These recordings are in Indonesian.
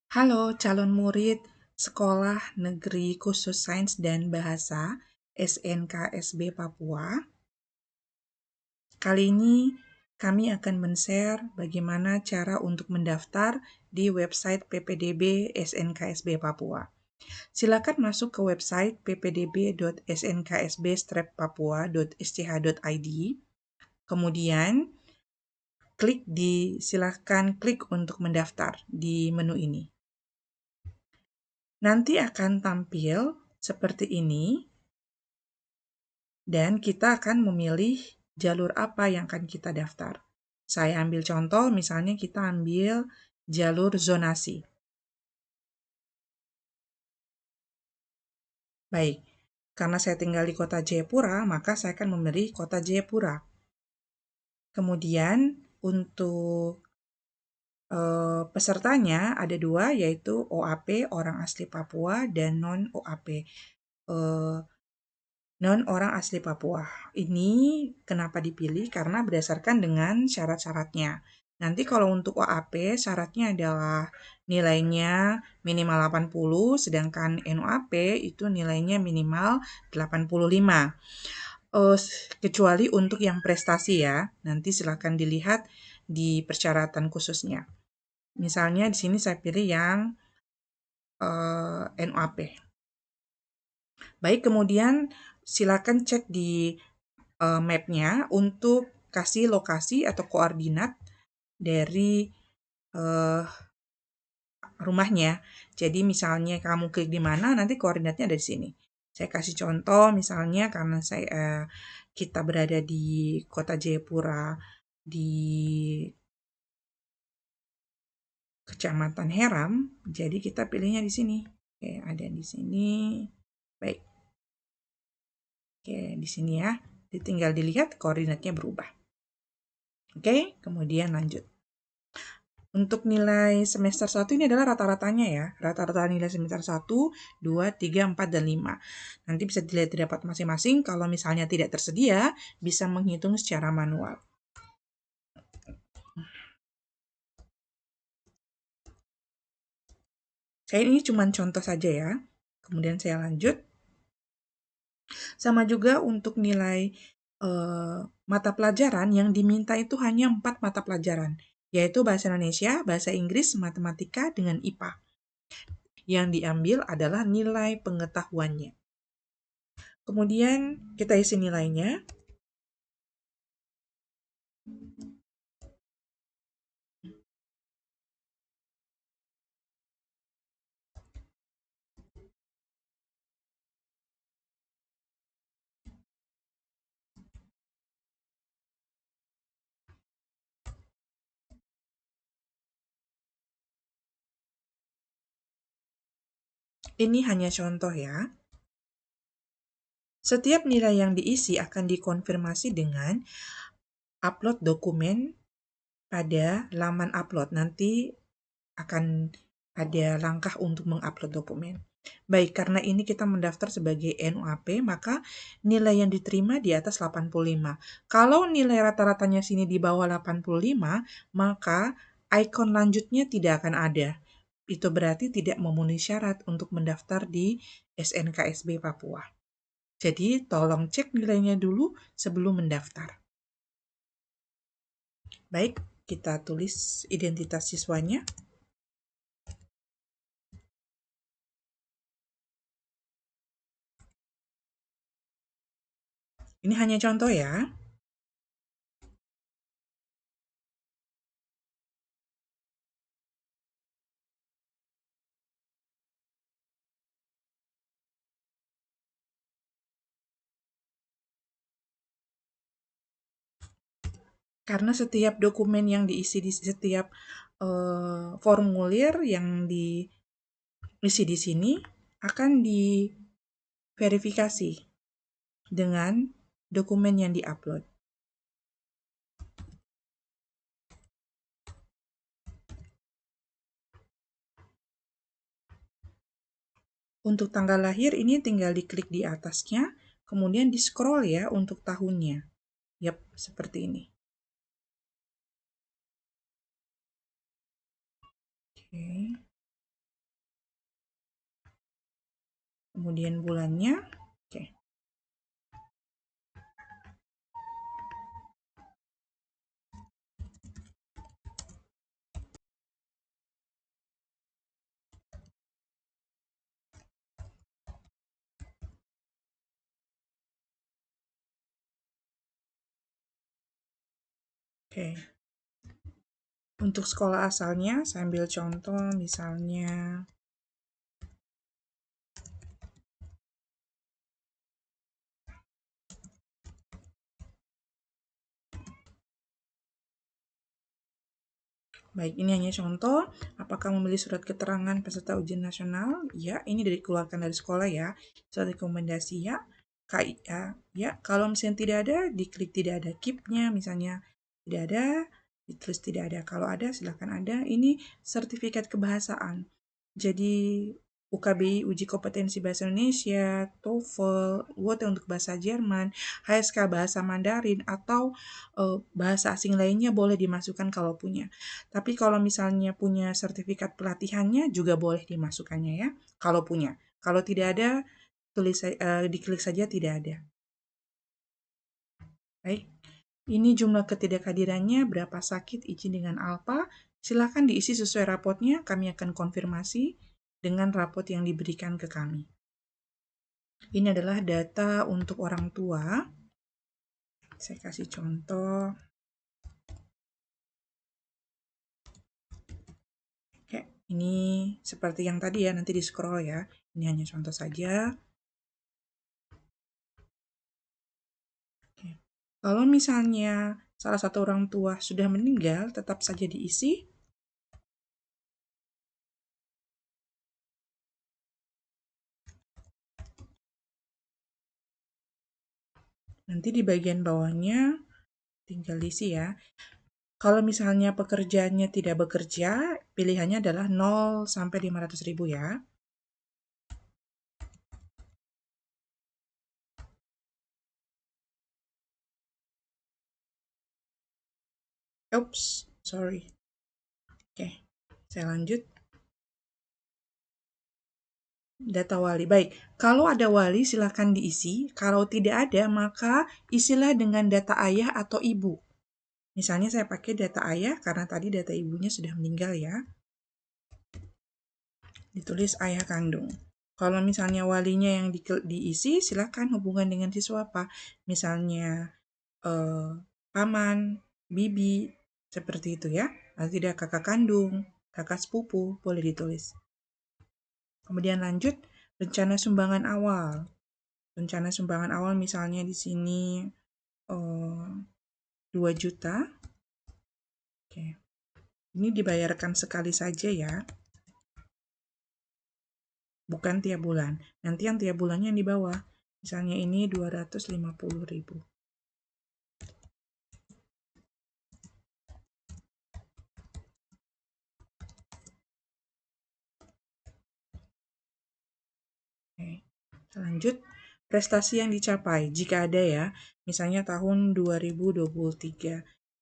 Halo calon murid Sekolah Negeri Khusus Sains dan Bahasa SNKSB Papua. Kali ini kami akan men-share bagaimana cara untuk mendaftar di website PPDB SNKSB Papua. Silakan masuk ke website ppdb.snsb-papua.sch.id. Kemudian silakan klik untuk mendaftar di menu ini. Nanti akan tampil seperti ini, dan kita akan memilih jalur apa yang akan kita daftar. Saya ambil contoh, misalnya kita ambil jalur zonasi. Baik, karena saya tinggal di kota Jayapura, maka saya akan memilih kota Jayapura. Kemudian untuk pesertanya ada dua, yaitu OAP, orang asli Papua, dan non-OAP, non-orang asli Papua. Ini kenapa dipilih? Karena berdasarkan dengan syarat-syaratnya. Nanti kalau untuk OAP, syaratnya adalah nilainya minimal 80, sedangkan NOAP itu nilainya minimal 85. Kecuali untuk yang prestasi ya, nanti silakan dilihat di persyaratan khususnya. Misalnya di sini saya pilih yang NOAP. Baik, kemudian silakan cek di map-nya untuk kasih lokasi atau koordinat dari rumahnya. Jadi misalnya kamu klik di mana, nanti koordinatnya ada di sini. Saya kasih contoh, misalnya karena kita berada di Kota Jayapura, di Kecamatan Heram, jadi kita pilihnya di sini. Oke, ada di sini. Baik. Oke, di sini ya. Tinggal dilihat koordinatnya berubah. Oke, kemudian lanjut. Untuk nilai semester 1 ini adalah rata-ratanya ya. Rata-rata nilai semester 1, 2, 3, 4, dan 5. Nanti bisa dilihat di rapat masing-masing. Kalau misalnya tidak tersedia, bisa menghitung secara manual. Saya ini cuma contoh saja ya. Kemudian saya lanjut. Sama juga untuk nilai mata pelajaran yang diminta itu hanya 4 mata pelajaran, yaitu Bahasa Indonesia, Bahasa Inggris, Matematika, dengan IPA. Yang diambil adalah nilai pengetahuannya. Kemudian kita isi nilainya. Ini hanya contoh ya. Setiap nilai yang diisi akan dikonfirmasi dengan upload dokumen pada laman upload. Nanti akan ada langkah untuk mengupload dokumen. Baik, karena ini kita mendaftar sebagai NOAP, maka nilai yang diterima di atas 85. Kalau nilai rata-ratanya sini di bawah 85, maka ikon lanjutnya tidak akan ada. Itu berarti tidak memenuhi syarat untuk mendaftar di SNKSB Papua. Jadi, tolong cek nilainya dulu sebelum mendaftar. Baik, kita tulis identitas siswanya. Ini hanya contoh ya. Karena setiap dokumen yang diisi di setiap formulir yang diisi di sini akan diverifikasi dengan dokumen yang diupload. Untuk tanggal lahir ini tinggal diklik di atasnya, kemudian di scroll ya untuk tahunnya. Yap, seperti ini. Oke. kemudian bulannya. Oke. Oke. Untuk sekolah asalnya, saya ambil contoh misalnya baik, ini hanya contoh. Apakah membeli surat keterangan peserta ujian nasional? Ya, ini dikeluarkan dari sekolah ya. Surat rekomendasi ya. KIA ya. Kalau misalnya tidak ada, diklik tidak ada. KIP-nya misalnya tidak ada, ditulis tidak ada. Kalau ada, silakan ada. Ini sertifikat kebahasaan. Jadi UKBI uji kompetensi bahasa Indonesia, TOEFL, WOT untuk bahasa Jerman, HSK bahasa Mandarin, atau bahasa asing lainnya boleh dimasukkan kalau punya. Tapi kalau misalnya punya sertifikat pelatihannya juga boleh dimasukkannya ya, kalau punya. Kalau tidak ada, diklik saja tidak ada. Baik, ini jumlah ketidakhadirannya, berapa sakit, izin dengan apa. Silakan diisi sesuai rapotnya, kami akan konfirmasi dengan rapot yang diberikan ke kami. Ini adalah data untuk orang tua. Saya kasih contoh. Oke, ini seperti yang tadi ya, nanti di scroll ya. Ini hanya contoh saja. Oke. Kalau misalnya salah satu orang tua sudah meninggal, tetap saja diisi. Nanti di bagian bawahnya tinggal diisi ya. Kalau misalnya pekerjaannya tidak bekerja, pilihannya adalah 0 sampai 500.000 ya. Oops, sorry. Oke, saya lanjut. Data wali. Baik, kalau ada wali silakan diisi. Kalau tidak ada, maka isilah dengan data ayah atau ibu. Misalnya saya pakai data ayah karena tadi data ibunya sudah meninggal ya. Ditulis ayah kandung. Kalau misalnya walinya yang diisi, silakan hubungan dengan siswa apa. Misalnya paman, bibi, seperti itu ya. Atau tidak kakak kandung, kakak sepupu, boleh ditulis. Kemudian lanjut, rencana sumbangan awal. Rencana sumbangan awal misalnya di sini 2 juta. Oke. Ini dibayarkan sekali saja ya. Bukan tiap bulan. Nanti yang tiap bulannya yang di bawah. Misalnya ini 250.000. Oke. Lanjut, prestasi yang dicapai jika ada ya. Misalnya tahun 2023.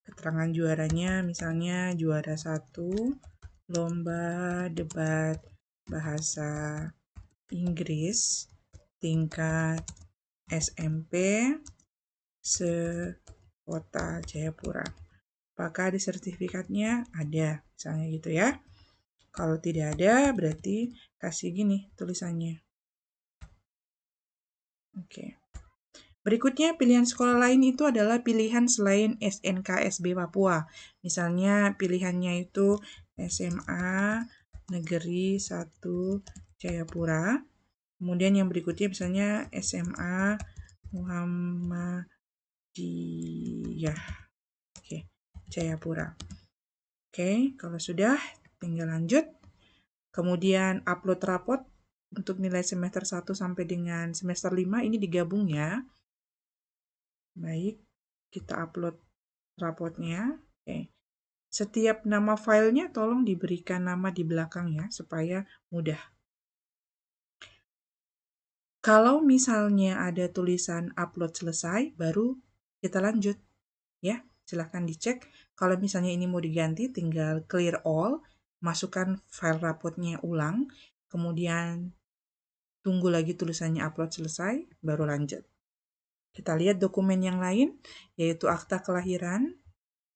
Keterangan juaranya misalnya juara 1 lomba debat bahasa Inggris tingkat SMP se-Kota Jayapura. Apakah ada sertifikatnya? Ada, misalnya gitu ya. Kalau tidak ada, berarti kasih gini tulisannya. Oke. Berikutnya, pilihan sekolah lain itu adalah pilihan selain SNKSB Papua. Misalnya pilihannya itu SMA Negeri 1 Jayapura. Kemudian yang berikutnya misalnya SMA Muhammadiyah. Oke, Jayapura. Oke, kalau sudah tinggal lanjut. Kemudian upload rapot untuk nilai semester 1 sampai dengan semester 5 ini digabung ya. Baik, kita upload rapotnya. Oke. Setiap nama filenya tolong diberikan nama di belakang ya, supaya mudah. Kalau misalnya ada tulisan upload selesai, baru kita lanjut. Ya, silahkan dicek. Kalau misalnya ini mau diganti, tinggal clear all, masukkan file rapotnya ulang, kemudian tunggu lagi tulisannya upload selesai, baru lanjut. Kita lihat dokumen yang lain, yaitu akta kelahiran.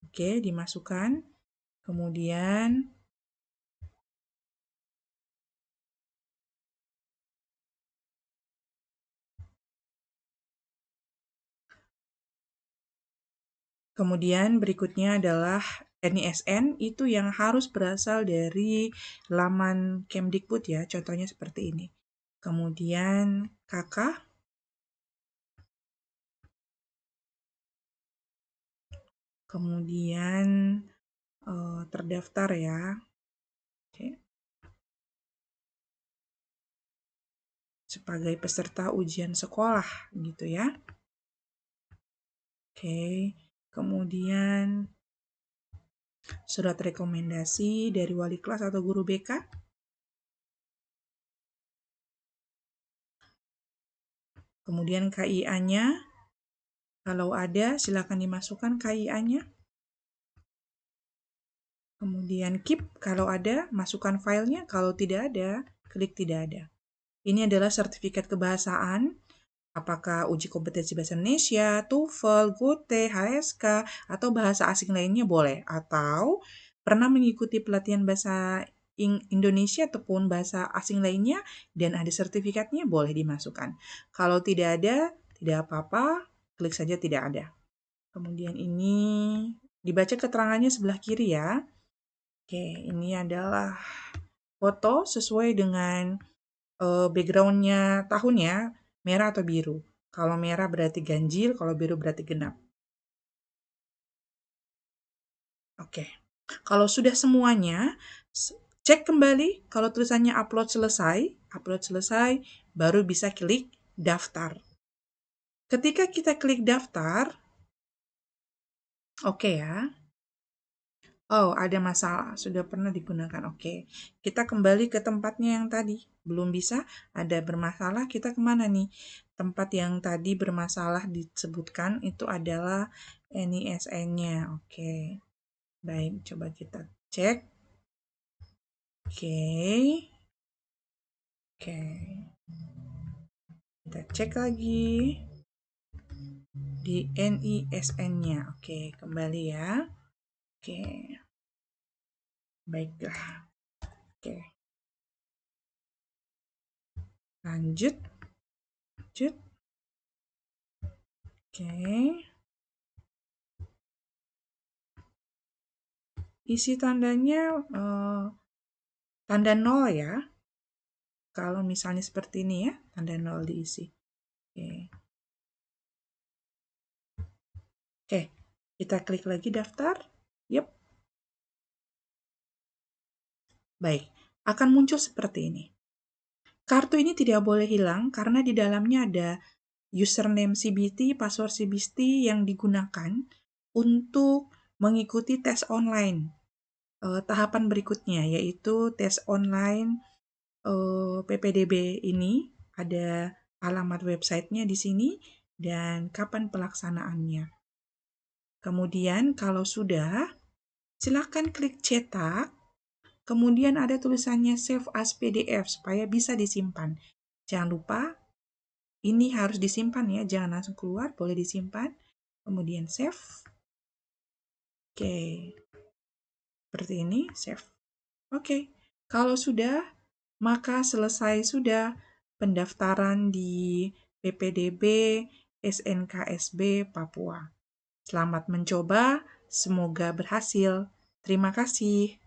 Oke, dimasukkan. Kemudian berikutnya adalah NISN, itu yang harus berasal dari laman Kemdikbud ya, contohnya seperti ini. Kemudian KK, kemudian terdaftar ya. Oke. Sebagai peserta ujian sekolah gitu ya. Oke, kemudian surat rekomendasi dari wali kelas atau guru BK. Kemudian KIA-nya, kalau ada silakan dimasukkan KIA-nya. Kemudian KIP, kalau ada masukkan filenya, kalau tidak ada, klik tidak ada. Ini adalah sertifikat kebahasaan, apakah uji kompetensi bahasa Indonesia, TOEFL, GOTE, HSK, atau bahasa asing lainnya boleh. Atau pernah mengikuti pelatihan bahasa Indonesia ataupun bahasa asing lainnya dan ada sertifikatnya, boleh dimasukkan. Kalau tidak ada, tidak apa-apa, klik saja tidak ada. Kemudian ini dibaca keterangannya sebelah kiri ya. Oke, ini adalah foto sesuai dengan background-nya tahunnya, merah atau biru. Kalau merah berarti ganjil, kalau biru berarti genap. Oke. Kalau sudah semuanya, cek kembali kalau tulisannya upload selesai, baru bisa klik daftar. Ketika kita klik daftar, oke ya. Oh, ada masalah, sudah pernah digunakan. Oke, kita kembali ke tempatnya yang tadi. Belum bisa, ada bermasalah, kita kemana nih? Tempat yang tadi bermasalah disebutkan itu adalah NISN-nya. Oke, baik, coba kita cek. Oke, oke. Kita cek lagi di NISN-nya. Oke, kembali ya. Oke, baiklah. Oke. Lanjut. Oke. Isi tandanya tanda 0 ya. Kalau misalnya seperti ini ya, tanda 0 diisi. Oke. Oke, kita klik lagi daftar. Yep. Baik, akan muncul seperti ini. Kartu ini tidak boleh hilang karena di dalamnya ada username CBT, password CBT yang digunakan untuk mengikuti tes online. Tahapan berikutnya yaitu tes online PPDB ini, ada alamat websitenya di sini dan kapan pelaksanaannya. Kemudian kalau sudah, silakan klik cetak. Kemudian ada tulisannya save as PDF supaya bisa disimpan. Jangan lupa, ini harus disimpan ya, jangan langsung keluar, boleh disimpan. Kemudian save. Oke, seperti ini, save. Oke, kalau sudah, maka selesai sudah pendaftaran di PPDB SNKSB Papua. Selamat mencoba, semoga berhasil. Terima kasih.